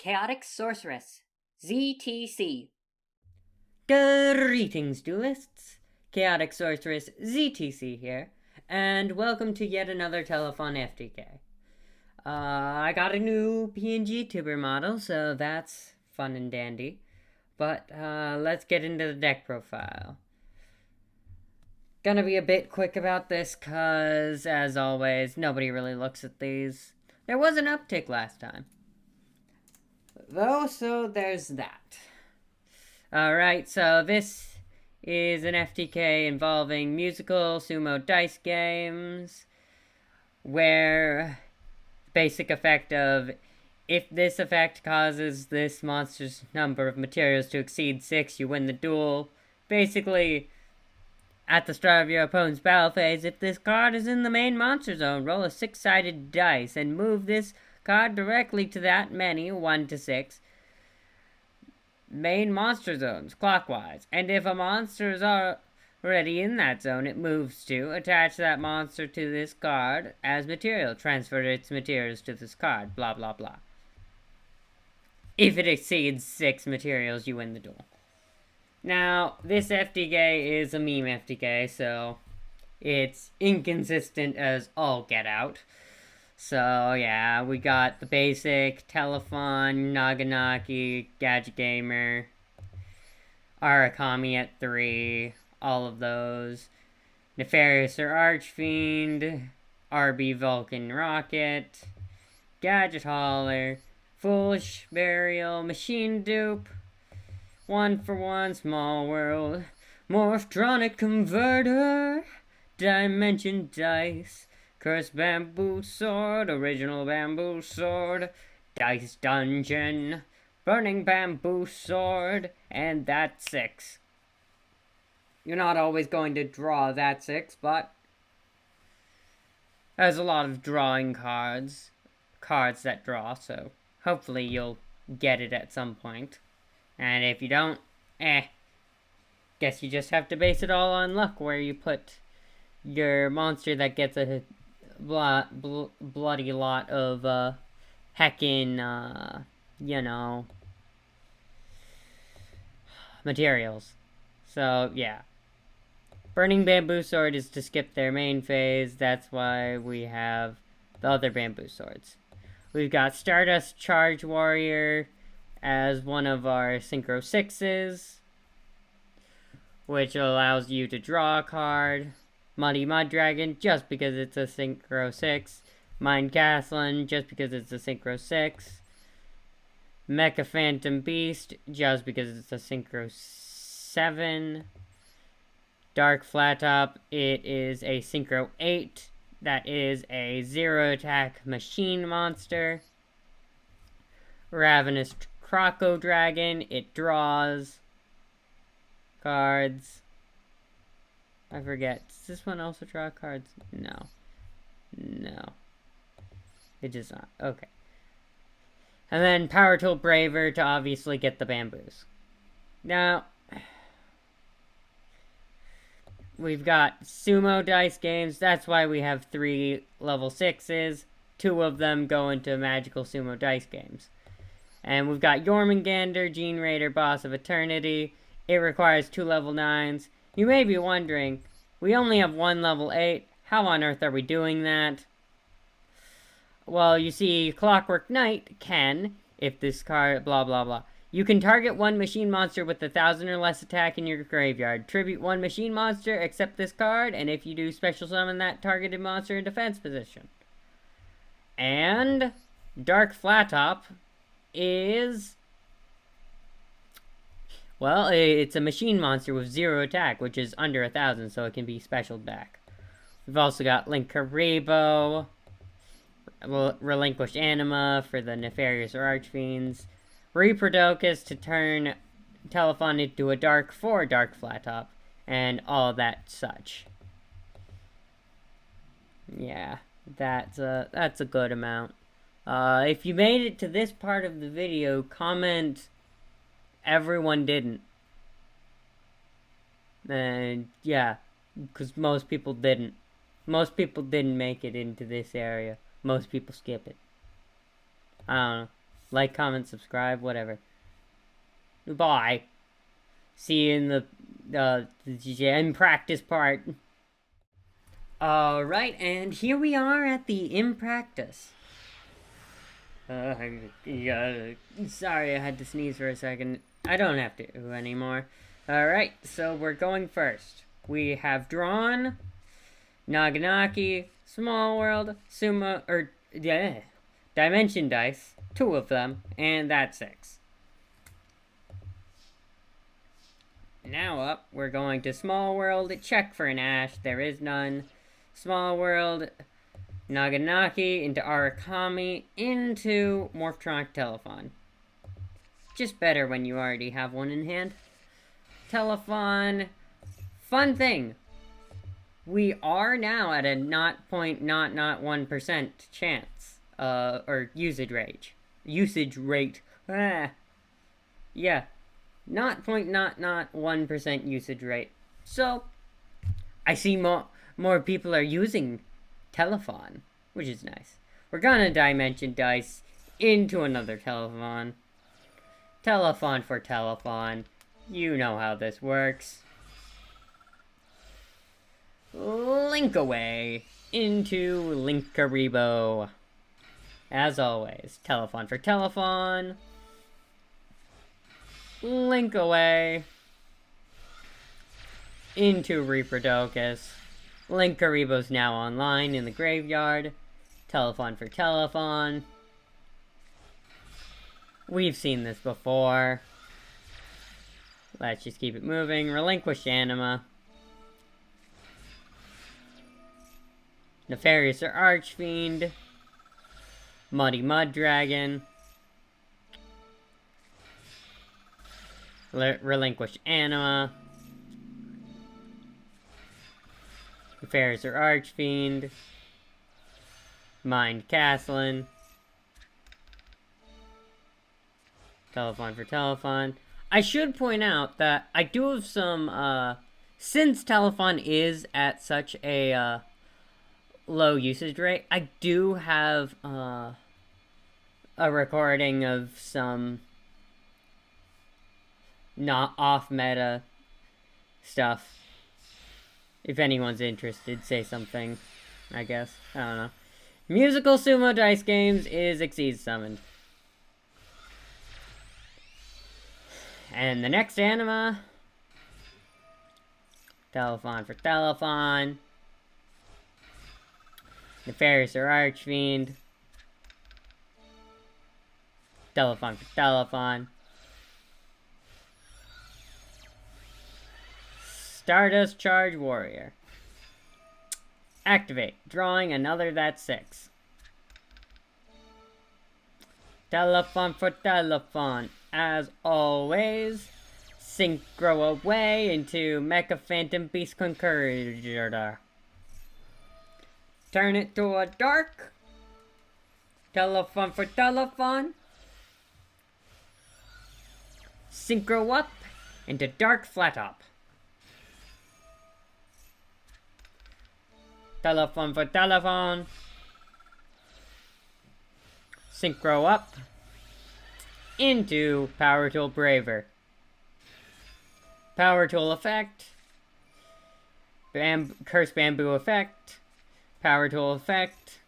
Chaotic Sorceress, ZTC. Greetings, duelists! Chaotic Sorceress ZTC here, and welcome to yet another Telefon FTK. I got a new PNG tuber model, so that's fun and dandy. But let's get into the deck profile. Gonna be a bit quick about this, cause, as always, nobody really looks at these. There was an uptick last time, though, so there's that. Alright, so this is an FTK involving musical sumo dice games, where the basic effect of if this effect causes this monster's number of materials to exceed 6, you win the duel. Basically, at the start of your opponent's battle phase, if this card is in the main monster zone, roll a 6-sided dice and move this card directly to that many, 1 to 6, main monster zones, clockwise. And if a monster is already in that zone, it moves to attach that monster to this card as material. Transfer its materials to this card, blah blah blah. If it exceeds 6 materials, you win the duel. Now, this FTK is a meme FTK, so it's inconsistent as all get out. So, yeah, we got the basic Telefon, Naganaki, Gadget Gamer, Arakami at 3, all of those. Nefarious or Archfiend, RB Vulcan Rocket, Gadget Hauler, Foolish Burial, Machine Dupe, 1-for-1 Small World, Morphtronic Converter, Dimension Dice, Cursed Bamboo Sword, Original Bamboo Sword, Dice Dungeon, Burning Bamboo Sword, and that's 6. You're not always going to draw that 6, but there's a lot of drawing cards that draw, so hopefully you'll get it at some point. And if you don't, guess you just have to base it all on luck, where you put your monster that gets a bloody lot of heckin' materials. So yeah, Burning Bamboo Sword is to skip their main phase. That's why we have the other bamboo swords. We've got Stardust Charge Warrior as one of our Synchro 6s, which allows you to draw a card. Muddy Mud Dragon, just because it's a Synchro 6. Mind Castlin, just because it's a Synchro 6. Mecha Phantom Beast, just because it's a Synchro 7. Dark Flat Top, it is a Synchro 8. That is a 0-attack machine monster. Ravenous Croco Dragon, it draws cards. I forget. Does this one also draw cards? No. It does not. Okay. And then Power Tool Braver to obviously get the bamboos. Now, we've got Sumo dice games. That's why we have 3 level 6s. 2 of them go into magical Sumo dice games. And we've got Jormungandr, Gene Raider, Boss of Eternity. It requires 2 level 9s. You may be wondering, we only have 1 level 8. How on earth are we doing that? Well, you see, Clockwork Knight can, if this card, blah blah blah. You can target 1 machine monster with 1,000 or less attack in your graveyard. Tribute 1 machine monster, except this card, and if you do, special summon that targeted monster in defense position. And Dark Flat Top is, well, it's a machine monster with 0 attack, which is under 1,000, so it can be specialed back. We've also got Linkaribo, Relinquished Anima for the Nefarious or Archfiends, Reproducus to turn Telefon into a Dark for Dark Flat Top, and all that such. Yeah, that's a good amount. If you made it to this part of the video, comment everyone didn't. And yeah, because most people didn't. Most people didn't make it into this area. Most people skip it. I don't know. Like, comment, subscribe, whatever. Bye. See you in the in practice part. Alright, and here we are at the in practice. Sorry, I had to sneeze for a second. I don't have to anymore. Alright, so we're going first. We have drawn Naganaki, Small World, Sumo, Dimension Dice, 2 of them, and that's 6. Now up, we're going to Small World, check for an Ash, there is none. Small World, Naganaki, into Arakami, into Morphtronic Telefon. Just better when you already have one in hand. Telefon, fun thing. We are now at a 0.001% chance, or usage rate. Yeah. 0.001% usage rate. So, I see more people are using Telefon, which is nice. We're gonna Dimension Dice into another Telefon. Telefon for Telefon. You know how this works. Link away into Linkaribo. As always, Telefon for Telefon. Link away into Reaperdocus. Linkaribo's now online in the graveyard. Telefon for Telefon. We've seen this before. Let's just keep it moving. Relinquished Anima. Nefarious or Archfiend. Muddy Mud Dragon. Relinquished Anima. Nefarious or Archfiend. Mind Castlin. Telefon for Telefon. I should point out that I do have some, since Telefon is at such a, low usage rate, I do have, a recording of some not off-meta stuff. If anyone's interested, say something, I guess. I don't know. Musical Sumo Dice Games is Exceed Summoned. And the next anima, Telefon for Telefon, Nefarious or Archfiend, Telefon for Telefon, Stardust Charge Warrior. Activate, drawing another that's 6. Telefon for Telefon. As always, synchro away into Mecha Phantom Beast Conqueror. Turn it to a dark. Telefon for Telefon. Synchro up into Dark Flat Top. Telefon for Telefon. Synchro up into Power Tool Braver. Power Tool effect. Curse Bamboo effect. Power Tool effect.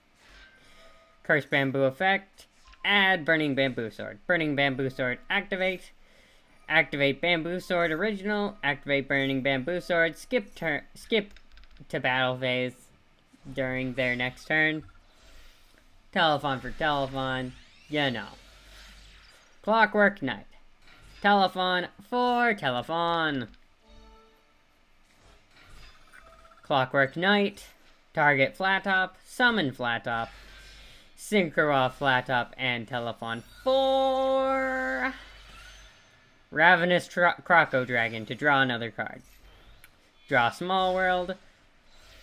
Curse Bamboo effect. Add Burning Bamboo Sword. Burning Bamboo Sword activate. Activate Bamboo Sword original. Activate Burning Bamboo Sword. Skip to battle phase during their next turn. Telefon for Telefon. You know. Clockwork Knight. Telefon for Telefon. Clockwork Knight. Target Flat Top. Summon Flat Top. Synchro off Flat Top and Telefon for Ravenous Croco Dragon to draw another card. Draw Small World.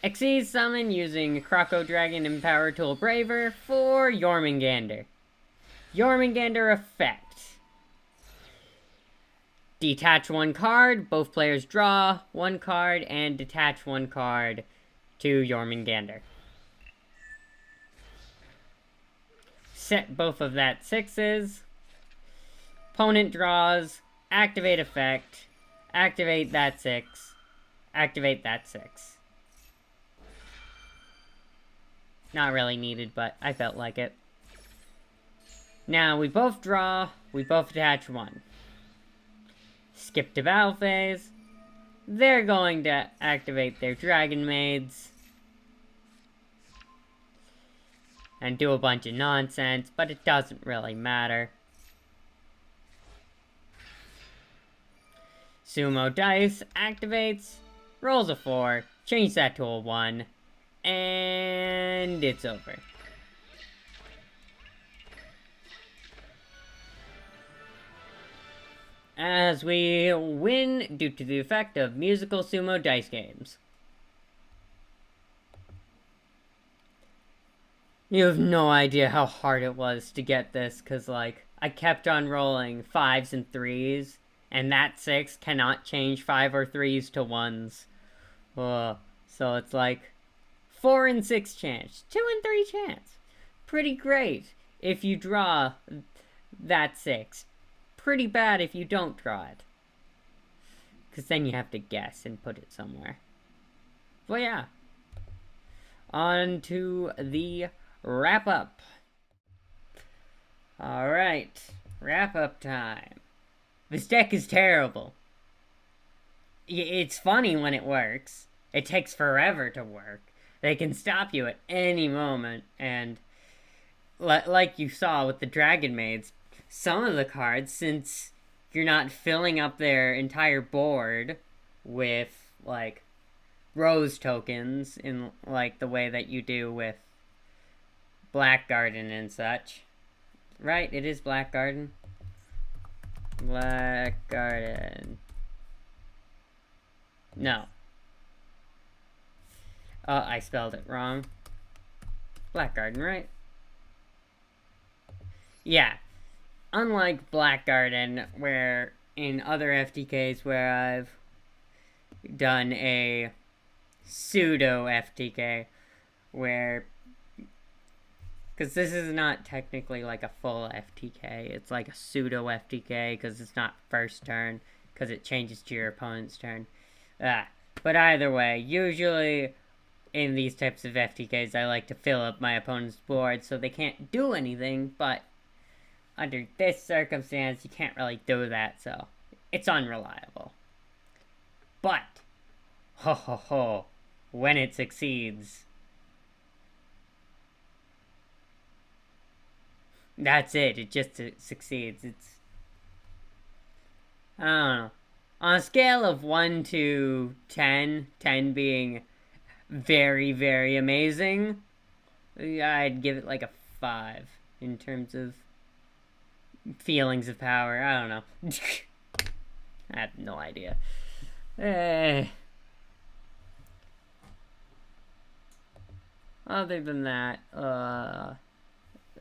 Exceed Summon using Croco Dragon and Power Tool Braver for Jormungandr. Jormungandr effect. Detach one card, both players draw one card, and detach one card to Jormungandr. Set both of that 6s. Opponent draws, activate effect, activate that 6, activate that 6. Not really needed, but I felt like it. Now, we both draw, we both attach 1. Skip to battle phase. They're going to activate their Dragon Maids. And do a bunch of nonsense, but it doesn't really matter. Sumo Dice activates, rolls a 4, change that to a 1, and it's over. As we win due to the effect of musical sumo dice games. You have no idea how hard it was to get this, because, like, I kept on rolling 5s and 3s, and that 6 cannot change 5 or 3s to 1s. So it's like 4 and 6 chance, 2 and 3 chance. Pretty great if you draw that 6. Pretty bad if you don't draw it. Because then you have to guess and put it somewhere. Well, yeah. On to the wrap-up. Alright, wrap-up time. This deck is terrible. It's funny when it works. It takes forever to work. They can stop you at any moment, and like you saw with the Dragon Maids, some of the cards, since you're not filling up their entire board with, like, rose tokens in, like, the way that you do with Black Garden and such. Right, it is Black Garden. Black Garden. No. I spelled it wrong. Black Garden, right? Yeah. Unlike Black Garden, where in other FTKs where I've done a pseudo FTK, where, because this is not technically like a full FTK, it's like a pseudo FTK because it's not first turn, because it changes to your opponent's turn. But either way, usually in these types of FTKs I like to fill up my opponent's board so they can't do anything, but under this circumstance you can't really do that, so it's unreliable. But, ho ho ho, when it succeeds, that's it. It just succeeds. It's, I don't know. On a scale of 1 to 10, 10 being very, very amazing, I'd give it like a 5 in terms of feelings of power. I don't know. I have no idea. Other than that,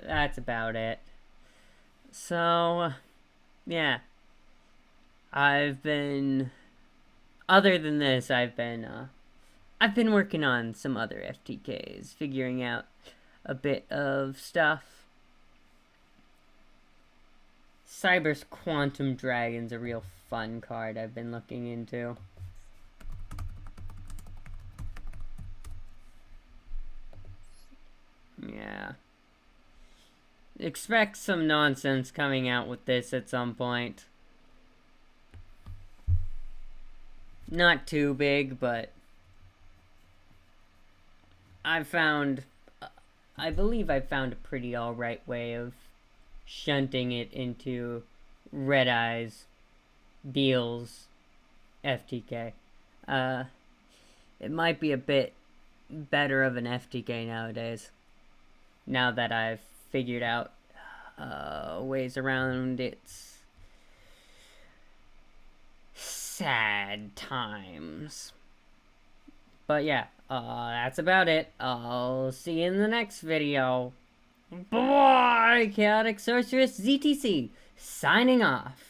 that's about it. So, yeah. Other than this, I've been working on some other FTKs, figuring out a bit of stuff. Cyber's Quantum Dragon's a real fun card I've been looking into. Yeah. Expect some nonsense coming out with this at some point. Not too big, but I believe I found a pretty alright way of shunting it into Red Eyes Deals FTK. It might be a bit better of an FTK nowadays, now that I've figured out ways around its sad times. But yeah, that's about it. I'll see you in the next video. Bye! Chaotic Sorceress ZTC, signing off.